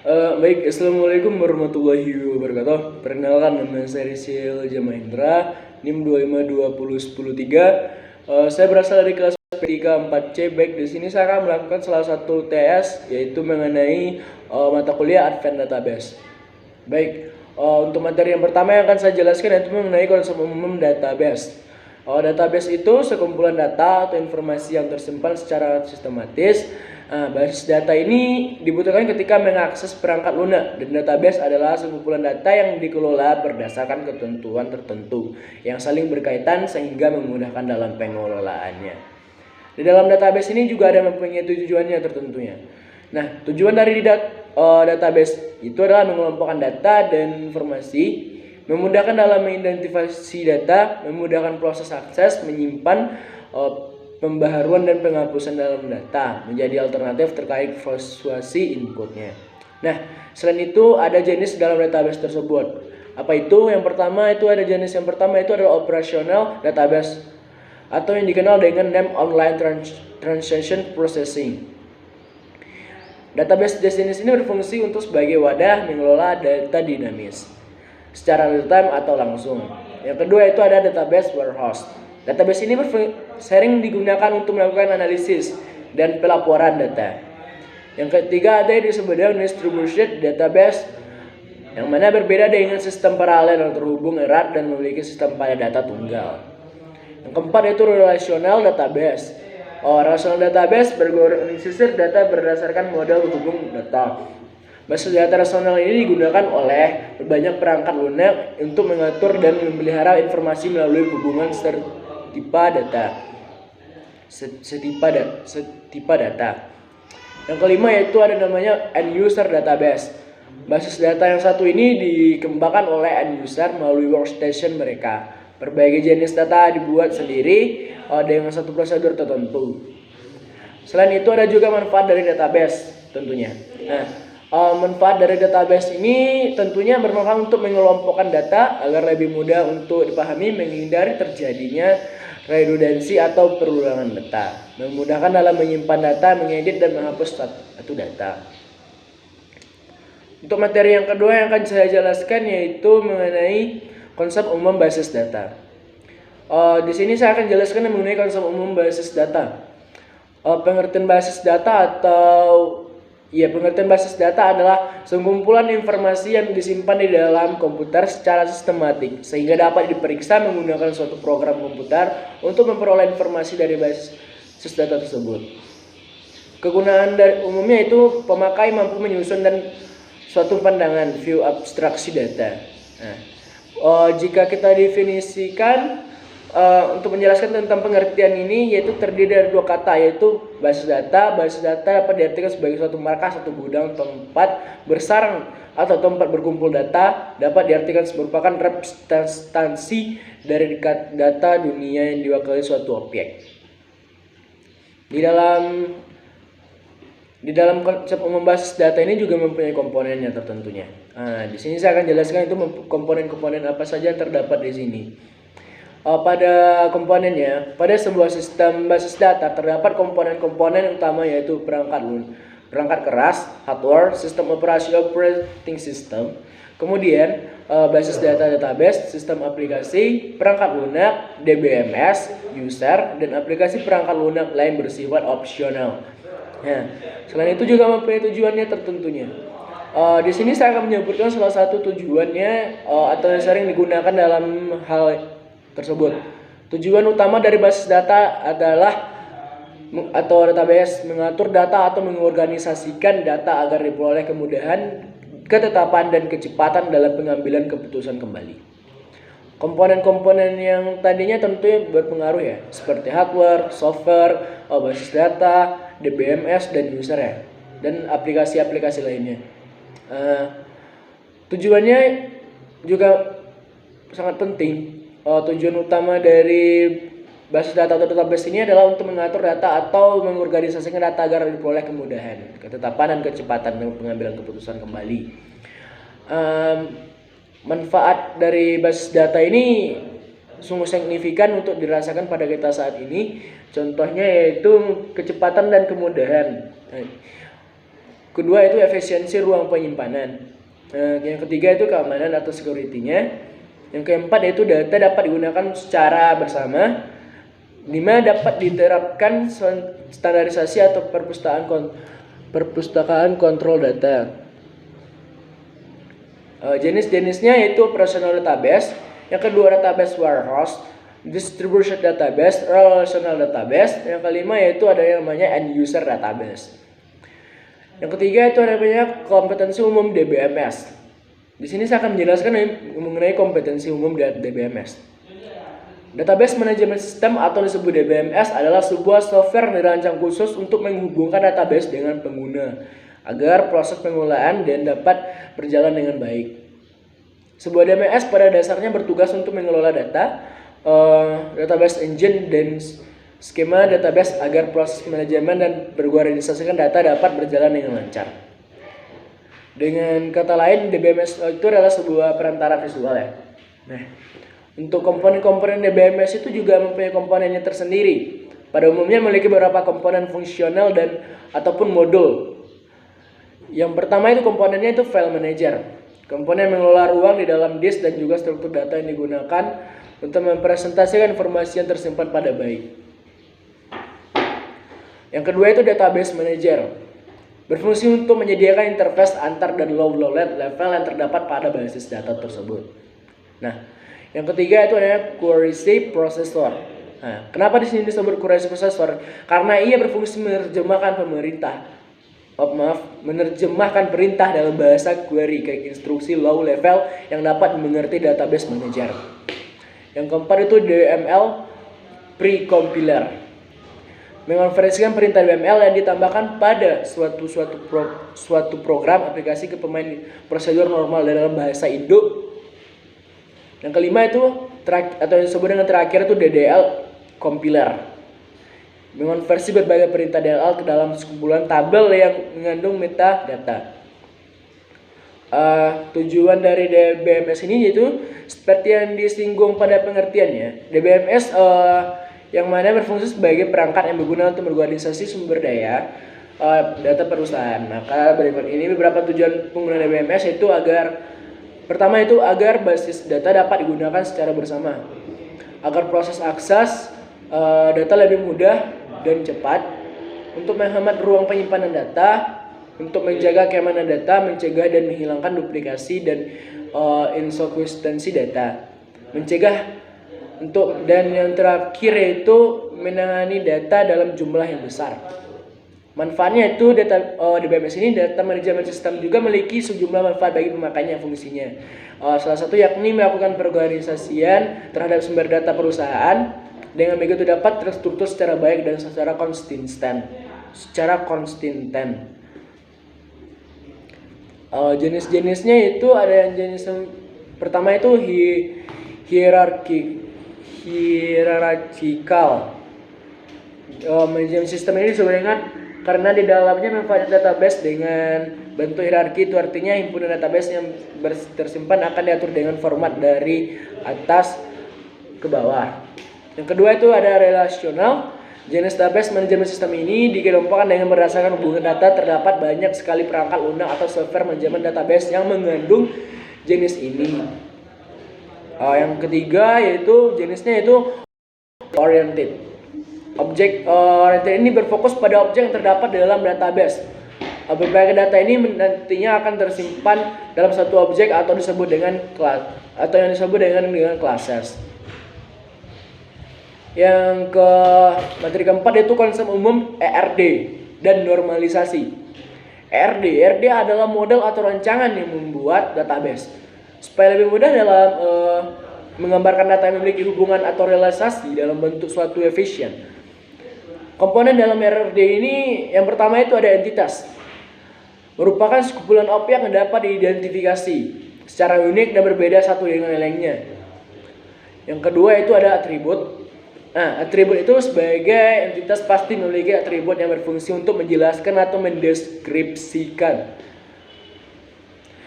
Baik, Assalamualaikum warahmatullahi wabarakatuh. Perkenalkan, nama saya Rizil Jamahendra, NIM 2520103. Saya berasal dari kelas P3 4C. Baik, di sini saya akan melakukan salah satu TS, yaitu mengenai mata kuliah Advanced Database. Baik, untuk materi yang pertama yang akan saya jelaskan yaitu mengenai konsep umum database. Database itu sekumpulan data atau informasi yang tersimpan secara sistematis. Basis data ini dibutuhkan ketika mengakses perangkat lunak, dan database adalah sekumpulan data yang dikelola berdasarkan ketentuan tertentu yang saling berkaitan sehingga memudahkan dalam pengelolaannya. Di dalam database ini juga ada mempunyai tujuannya tertentunya. Nah, tujuan dari database itu adalah mengelompokkan data dan informasi, memudahkan dalam mengidentifikasi data, memudahkan proses akses, menyimpan, pembaharuan dan penghapusan dalam data, menjadi alternatif terkait persuasi inputnya. Nah, selain itu ada jenis dalam database tersebut. Apa itu? Yang pertama itu ada jenis yang pertama itu adalah operational database, atau yang dikenal dengan name online transaction processing. Database jenis ini berfungsi untuk sebagai wadah mengelola data dinamis secara real time atau langsung. Yang kedua itu ada database warehouse. Database ini sering digunakan untuk melakukan analisis dan pelaporan data. Yang ketiga ada yang disebut dengan distributed database, yang mana berbeda dengan sistem paralel yang terhubung erat dan memiliki sistem pada data tunggal. Yang keempat itu relational database. Relational database berorganisir data berdasarkan model hubung data. Basis data relasional ini digunakan oleh banyak perangkat lunak untuk mengatur dan memelihara informasi melalui hubungan setipa data. Yang kelima yaitu ada namanya end user database. Basis data yang satu ini dikembangkan oleh end user melalui workstation mereka. Berbagai jenis data dibuat sendiri dengan satu prosedur tertentu. Selain itu ada juga manfaat dari database tentunya. Manfaat dari database ini tentunya bermanfaat untuk mengelompokkan data agar lebih mudah untuk dipahami, menghindari terjadinya redundansi atau perulangan data, memudahkan dalam menyimpan data, mengedit dan menghapus satu data. Untuk materi yang kedua yang akan saya jelaskan yaitu mengenai konsep umum basis data. Di sini saya akan jelaskan mengenai konsep umum basis data. Pengertian basis data pengertian basis data adalah sekumpulan informasi yang disimpan di dalam komputer secara sistematik sehingga dapat diperiksa menggunakan suatu program komputer untuk memperoleh informasi dari basis data tersebut. Kegunaan dari umumnya itu pemakai mampu menyusun dan suatu pandangan view abstraksi data. Jika kita definisikan untuk menjelaskan tentang pengertian ini, yaitu terdiri dari dua kata, yaitu basis data. Basis data dapat diartikan sebagai suatu markas atau gudang tempat bersarang atau tempat berkumpul data. Dapat diartikan merupakan representasi dari data dunia yang diwakili suatu objek. Di dalam konsep umum basis data ini juga mempunyai komponennya tertentunya. Di sini saya akan jelaskan itu komponen-komponen apa saja yang terdapat di sini. Pada komponennya, pada sebuah sistem basis data terdapat komponen-komponen utama yaitu perangkat keras, hardware, sistem operasi operating system, kemudian basis data database, sistem aplikasi, perangkat lunak, DBMS, user, dan aplikasi perangkat lunak lain bersifat opsional. Selain itu juga mempunyai tujuannya tertentunya. Di sini saya akan menyebutkan salah satu tujuannya atau yang sering digunakan dalam hal tersebut. Tujuan utama dari basis data adalah atau database mengatur data atau mengorganisasikan data agar diperoleh kemudahan, ketetapan dan kecepatan dalam pengambilan keputusan kembali. Komponen-komponen yang tadinya tentunya berpengaruh ya, seperti hardware, software, basis data, DBMS dan user ya, dan aplikasi-aplikasi lainnya. Tujuannya juga sangat penting. Tujuan utama dari basis data atau database ini adalah untuk mengatur data atau mengorganisasikan data agar diperoleh kemudahan, ketetapan dan kecepatan dalam pengambilan keputusan kembali. Manfaat dari basis data ini sungguh signifikan untuk dirasakan pada kita saat ini. Contohnya yaitu kecepatan dan kemudahan. Kedua itu efisiensi ruang penyimpanan. Yang ketiga itu keamanan atau security-nya. Yang keempat yaitu data dapat digunakan secara bersama. 5. Dapat diterapkan standarisasi atau perpustakaan kontrol data. Jenis-jenisnya yaitu operational database. Yang kedua database warehouse, distribution database, relational database. Yang kelima yaitu ada yang namanya end user database. Yang ketiga itu ada namanya kompetensi umum DBMS. Di sini saya akan menjelaskan mengenai kompetensi umum DBMS. Database Management System atau disebut DBMS adalah sebuah software yang dirancang khusus untuk menghubungkan database dengan pengguna agar proses pengelolaan dan dapat berjalan dengan baik. Sebuah DBMS pada dasarnya bertugas untuk mengelola data, database engine dan skema database agar proses manajemen dan berorganisasikan data dapat berjalan dengan lancar. Dengan kata lain, DBMS itu adalah sebuah perantara visual ya. Nah, untuk komponen-komponen DBMS itu juga mempunyai komponennya tersendiri. Pada umumnya memiliki beberapa komponen fungsional dan ataupun modul. Yang pertama itu komponennya itu file manager. Komponen mengelola ruang di dalam disk dan juga struktur data yang digunakan untuk mempresentasikan informasi yang tersimpan pada byte. Yang kedua itu database manager. Berfungsi untuk menyediakan interface antar dan low level yang terdapat pada basis data tersebut. Nah, yang ketiga itu adalah query processor. Nah, kenapa di sini disebut query processor? Karena ia berfungsi menerjemahkan perintah dalam bahasa query ke instruksi low level yang dapat dimengerti database manager. Yang keempat itu DML precompiler. Mengonversikan perintah DML yang ditambahkan pada suatu program aplikasi ke pemain prosedur normal dalam bahasa Indo. Yang kelima itu atau yang disebut dengan terakhir itu DDL compiler. Mengonversi berbagai perintah DLL ke dalam sekumpulan tabel yang mengandung metadata. Tujuan dari DBMS ini yaitu seperti yang disinggung pada pengertiannya. DBMS yang mana berfungsi sebagai perangkat yang berguna untuk berorganisasi sumber daya data perusahaan. Maka berikut ini beberapa tujuan penggunaan DBMS yaitu pertama itu agar basis data dapat digunakan secara bersama, agar proses akses data lebih mudah dan cepat, untuk menghemat ruang penyimpanan data, untuk menjaga keamanan data, mencegah dan menghilangkan duplikasi dan inkonsistensi data, dan yang terakhir yaitu menangani data dalam jumlah yang besar. Manfaatnya itu DBMS ini data manajemen sistem juga memiliki sejumlah manfaat bagi pemakainya fungsinya. Salah satu yakni melakukan perorganisasian terhadap sumber data perusahaan dengan begitu dapat terstruktur secara baik dan secara konsisten. Jenis-jenisnya itu ada yang jenis pertama itu hierarchical. Manajemen sistem ini sebenarnya karena di dalamnya mempunyai database dengan bentuk hierarki, itu artinya himpunan database yang tersimpan akan diatur dengan format dari atas ke bawah. Yang kedua itu ada relasional. Jenis database manajemen sistem ini dikelompokkan dengan berdasarkan hubungan data. Terdapat banyak sekali perangkat lunak atau software manajemen database yang mengandung jenis ini. Yang ketiga yaitu jenisnya itu oriented. Objek oriented ini berfokus pada objek yang terdapat di dalam database. Berbagai data ini nantinya akan tersimpan dalam satu objek atau disebut dengan classes. Yang materi keempat yaitu konsep umum ERD dan normalisasi. ERD adalah model atau rancangan yang membuat database. Supaya lebih mudah dalam menggambarkan data yang memiliki hubungan atau relasi dalam bentuk suatu efisien. Komponen dalam ERD ini yang pertama itu ada entitas. Merupakan sekumpulan objek yang dapat diidentifikasi secara unik dan berbeda satu dengan yang lainnya. Yang kedua itu ada atribut. Atribut itu sebagai entitas pasti memiliki atribut yang berfungsi untuk menjelaskan atau mendeskripsikan.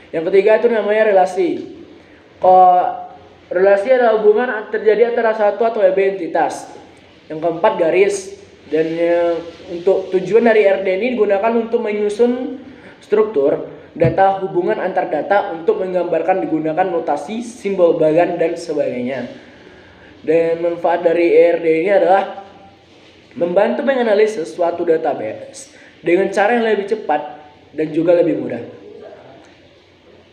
Yang ketiga itu namanya relasi. Relasi adalah hubungan terjadi antara satu atau lebih entitas. Yang keempat garis. Dan untuk tujuan dari RD ini digunakan untuk menyusun struktur, data, hubungan antar data untuk menggambarkan digunakan notasi, simbol bagan, dan sebagainya. Dan manfaat dari ERD ini adalah membantu menganalisis suatu database dengan cara yang lebih cepat dan juga lebih mudah.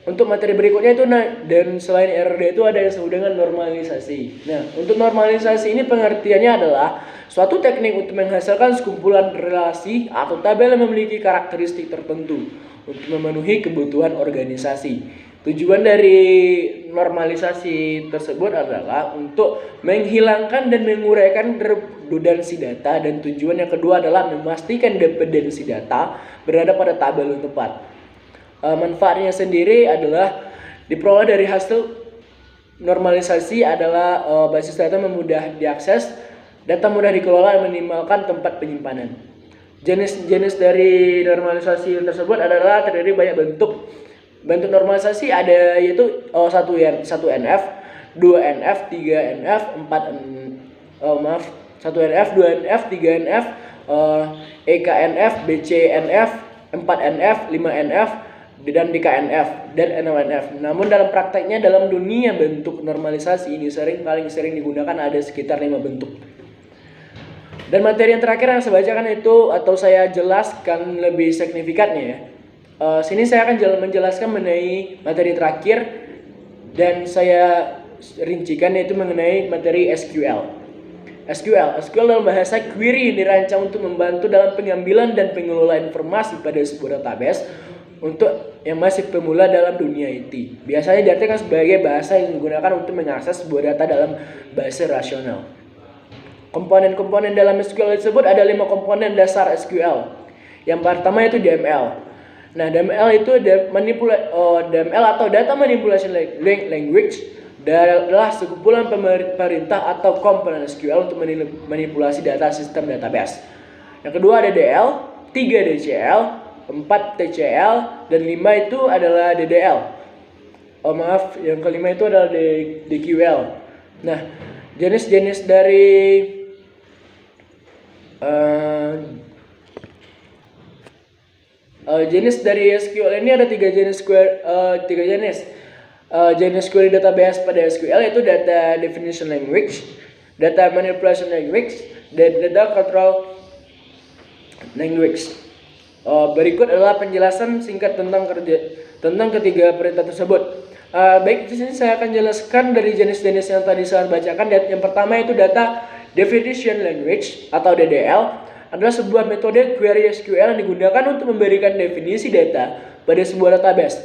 Untuk materi berikutnya itu dan selain ERD itu ada yang disebut dengan normalisasi. Nah, untuk normalisasi ini pengertiannya adalah suatu teknik untuk menghasilkan sekumpulan relasi atau tabel yang memiliki karakteristik tertentu untuk memenuhi kebutuhan organisasi. Tujuan dari normalisasi tersebut adalah untuk menghilangkan dan menguraikan redundansi data, dan tujuan yang kedua adalah memastikan dependensi data berada pada tabel yang tepat. Manfaatnya sendiri adalah diperoleh dari hasil normalisasi adalah basis data mudah diakses, data mudah dikelola, dan minimalkan tempat penyimpanan. Jenis-jenis dari normalisasi tersebut adalah terdiri banyak bentuk. Bentuk normalisasi ada yaitu 1NF, 2NF, 3NF, 1NF, 2NF, 3NF, EKNF, BCNF, 4NF, 5NF, dan DKNF dan NONF. Namun dalam prakteknya dalam dunia bentuk normalisasi ini paling sering digunakan ada sekitar 5 bentuk. Dan materi yang terakhir yang saya bacakan itu atau saya jelaskan lebih signifikannya ya. Sini saya akan menjelaskan mengenai materi terakhir dan saya rincikan yaitu mengenai materi SQL. SQL dalam bahasa query yang dirancang untuk membantu dalam pengambilan dan pengelolaan informasi pada sebuah database untuk yang masih pemula dalam dunia IT. Biasanya diartikan sebagai bahasa yang digunakan untuk mengakses sebuah data dalam bahasa rasional. Komponen-komponen dalam SQL tersebut ada 5 komponen dasar SQL. Yang pertama itu DML. Nah, DML itu DML atau Data Manipulation Language adalah sekumpulan perintah atau komponen SQL untuk manipulasi data sistem database. Yang kedua ada DL, 3 DCL, 4 TCL, dan 5 itu adalah DDL. Yang kelima itu adalah DQL. Nah, jenis-jenis dari jenis dari SQL ini ada 3 jenis. Jenis query database pada SQL yaitu Data Definition Language, Data Manipulation Language, dan Data Control Language. Berikut adalah penjelasan singkat tentang ketiga perintah tersebut. Baik, di sini saya akan jelaskan dari jenis-jenis yang tadi saya bacakan. Yang pertama itu Data Definition Language atau DDL adalah sebuah metode query SQL yang digunakan untuk memberikan definisi data pada sebuah database.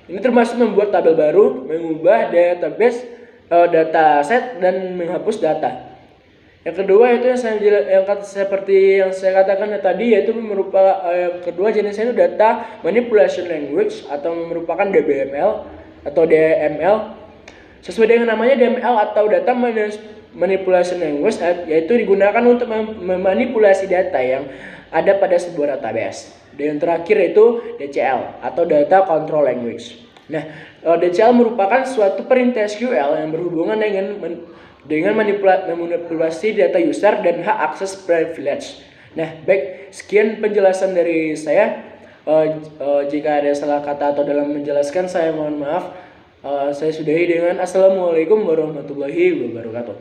Ini termasuk membuat tabel baru, mengubah database dataset, dan menghapus data. Yang kedua itu seperti yang saya katakan tadi, yaitu kedua jenisnya itu Data Manipulation Language atau merupakan DBML atau DML. Sesuai dengan namanya, DML atau Data Manipulation Language yaitu digunakan untuk memanipulasi data yang ada pada sebuah database. Dan yang terakhir itu DCL atau Data Control Language. Nah, DCL merupakan suatu perintah SQL yang berhubungan dengan manipulasi data user dan hak akses privilege. Nah, baik, sekian penjelasan dari saya. Jika ada salah kata atau dalam menjelaskan, saya mohon maaf. Saya sudahi dengan Assalamualaikum warahmatullahi wabarakatuh.